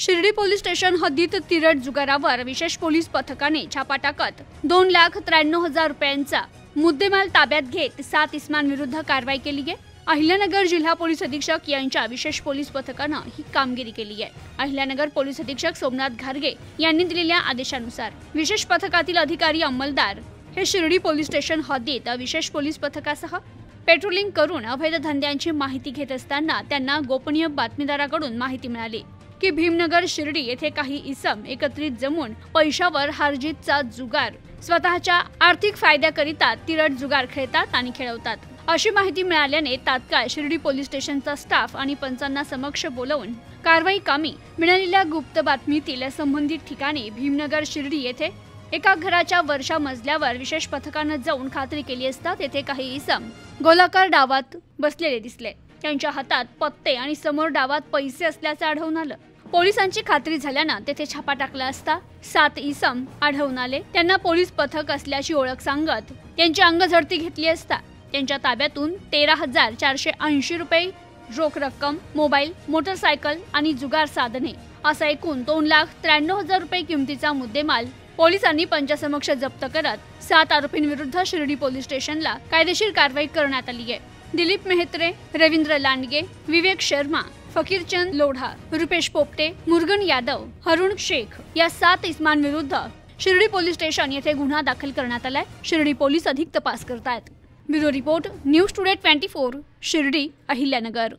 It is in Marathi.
शिर्डी पोलीस स्टेशन हद्दीत तिरट जुगारावर विशेष पोलीस पथकाने छापा टाकत 2,93,000 रुपयांचा मुद्देमाल ताब्यात घेत 7 इसमांविरुद्ध कारवाई केली आहे। अहिल्यानगर जिल्हा पोलीस अधीक्षक यांच्या विशेष पोलीस पथकाने ही कामगिरी केली आहे। अहिल्यानगर पोलीस अधीक्षक सोमनाथ घारगे यांनी दिलेल्या आदेशानुसार विशेष पथकातील अधिकारी अंमलदार हे शिर्डी पोलीस स्टेशन हद्दीत विशेष पोलीस पथकासह पेट्रोलिंग करून अवैध धंद्यांची माहिती घेत असताना त्यांना गोपनीय बातमीदाराकडून माहिती मिळाली की भीमनगर शिर्डी येथे काही इसम एकत्रित जमून पैशावर हारजीतचा जुगार स्वतःच्या आर्थिक फायद्याकरिता तिरट जुगार खेळतात आणि खेळवतात। अशी माहिती मिळाल्याने तात्काळ शिर्डी पोलीस स्टेशनचा स्टाफ आणि पंचांना समक्ष बोलावून कारवाई कामी मिळालेल्या गुप्त बातमीतील संबंधित ठिकाणी भीमनगर शिर्डी येथे एका घराच्या वरच्या मजल्यावर विशेष पथकाने जाऊन खात्री केली असता तेथे काही इसम गोलाकार डावात बसलेले दिसले। त्यांच्या हातात पत्ते आणि समोर डावात पैसे असल्याचे आढळून आलं। पोलिसांची खात्री झाल्यानं तेथे छापा टाकला असता 7 इसम आढळून आले। त्यांना पोलीस पथक असल्याची ओळख सांगत त्यांची अंगझडती घेतली असता त्यांच्या ताब्यातून 13,480 रुपये रोख रक्कम, मोबाईल, मोटरसायकल आणि जुगार साधने असा एकूण 2,93,000 रुपये किमतीचा मुद्देमाल पोलिसांनी पंचासमक्ष जप्त करत 7 आरोपींविरुद्ध शिर्डी पोलीस स्टेशनला कायदेशीर कारवाई करण्यात आली आहे। दिलीप मेहत्रे, रवींद्र लांडगे, विवेक शर्मा, फकीरचंद लोढा, रुपेश पोपटे, मुरगन यादव, हरुण शेख या 7 इसमांविरुद्ध शिर्डी पोलीस स्टेशन येथे गुन्हा दाखल करण्यात आलाय। शिर्डी पोलीस अधिक तपास करतायत। Bureau report, news today 24, Shirdi, Ahilyanagar.